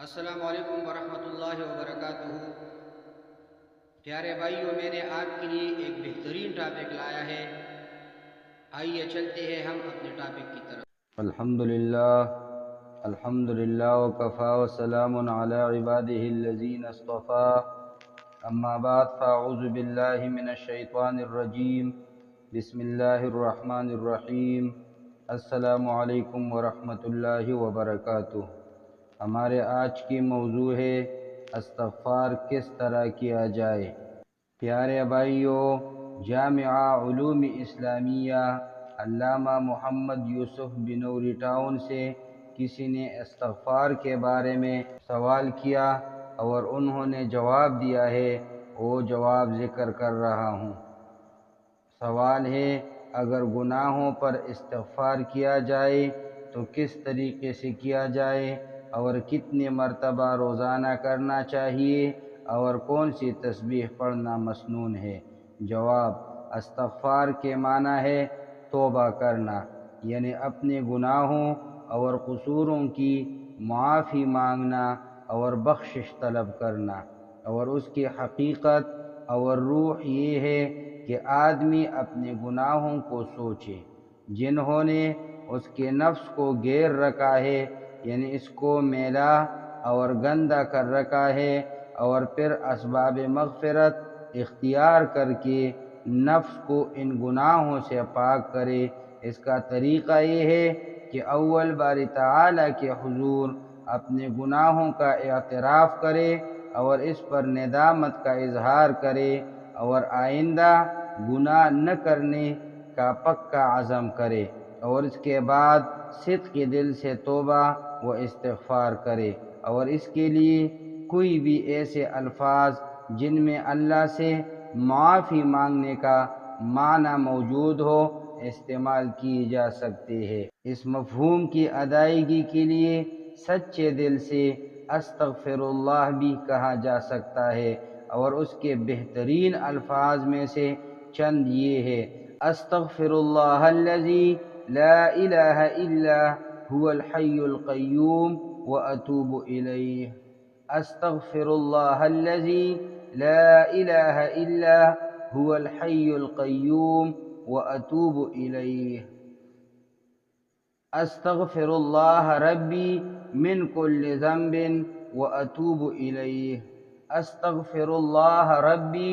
السلام علیکم ورحمۃ اللہ وبرکاتہ۔ پیارے بھائیوں، میں نے آپ کے لیے ایک بہترین ٹاپک لایا ہے۔ آئیے چلتے ہیں ہم اپنے ٹاپک کی طرف۔ الحمدللہ وکفا وسلام علی عباده الذین اصطفى، اما بعد فاعوذ باللہ من الشیطان الرجیم، بسم اللہ الرحمن الرحیم۔ السلام علیکم ورحمۃ اللہ وبرکاتہ۔ ہمارے آج کی موضوع ہے استغفار کس طرح کیا جائے۔ پیارے بھائیوں، جامعہ علوم اسلامیہ علامہ محمد یوسف بنوری ٹاؤن سے کسی نے استغفار کے بارے میں سوال کیا اور انہوں نے جواب دیا ہے، وہ جواب ذکر کر رہا ہوں۔ سوال ہے، اگر گناہوں پر استغفار کیا جائے تو کس طریقے سے کیا جائے اور کتنی مرتبہ روزانہ کرنا چاہیے اور کون سی تسبیح پڑھنا مسنون ہے؟ جواب: استغفار کے معنی ہے توبہ کرنا، یعنی اپنے گناہوں اور قصوروں کی معافی مانگنا اور بخشش طلب کرنا، اور اس کی حقیقت اور روح یہ ہے کہ آدمی اپنے گناہوں کو سوچے جنہوں نے اس کے نفس کو گیر رکھا ہے، یعنی اس کو میلا اور گندہ کر رکھا ہے، اور پھر اسباب مغفرت اختیار کر کے نفس کو ان گناہوں سے پاک کرے۔ اس کا طریقہ یہ ہے کہ اول باری تعالیٰ کے حضور اپنے گناہوں کا اعتراف کرے اور اس پر ندامت کا اظہار کرے، اور آئندہ گناہ نہ کرنے کا پکا عزم کرے، اور اس کے بعد صدق دل سے توبہ و استغفار کرے، اور اس کے لیے کوئی بھی ایسے الفاظ جن میں اللہ سے معافی مانگنے کا معنی موجود ہو استعمال کیے جا سکتے ہیں۔ اس مفہوم کی ادائیگی کے لیے سچے دل سے استغفر اللہ بھی کہا جا سکتا ہے، اور اس کے بہترین الفاظ میں سے چند یہ ہے: استغفر اللہ الذی لا الہ الا هو الحی القیوم واتوب الیہ۔ استغفر اللہ الذی لا الہ الا هو الحی القیوم واتوب الیہ۔ استغفر اللہ ربی من کل ذنب واتوب الیہ۔ استغفر اللہ ربی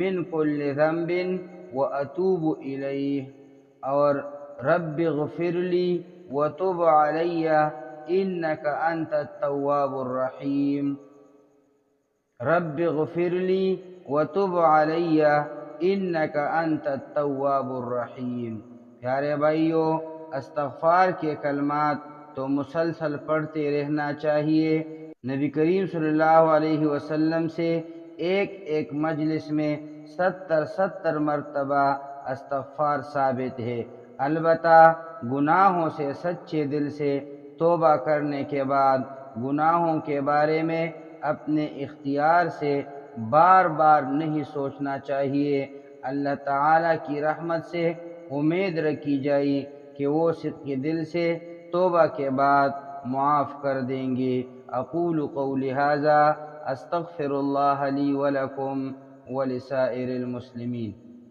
من کل ذنب واتوب الیہ۔ اور رب اغفر لی وتب علی انک انت التواب الرحیم۔ رب اغفر لی وتب علی انک انت التواب الرحیم۔ پیارے بھائیوں، استغفار کے کلمات تو مسلسل پڑھتے رہنا چاہیے۔ نبی کریم صلی اللہ علیہ وسلم سے ایک مجلس میں 70 مرتبہ استغفار ثابت ہے۔ البتہ گناہوں سے سچے دل سے توبہ کرنے کے بعد گناہوں کے بارے میں اپنے اختیار سے بار بار نہیں سوچنا چاہیے۔ اللہ تعالیٰ کی رحمت سے امید رکھی جائے کہ وہ صدق دل سے توبہ کے بعد معاف کر دیں گے۔ اقول قولی ھذا استغفر اللہ لی ولکم ولسائر المسلمین۔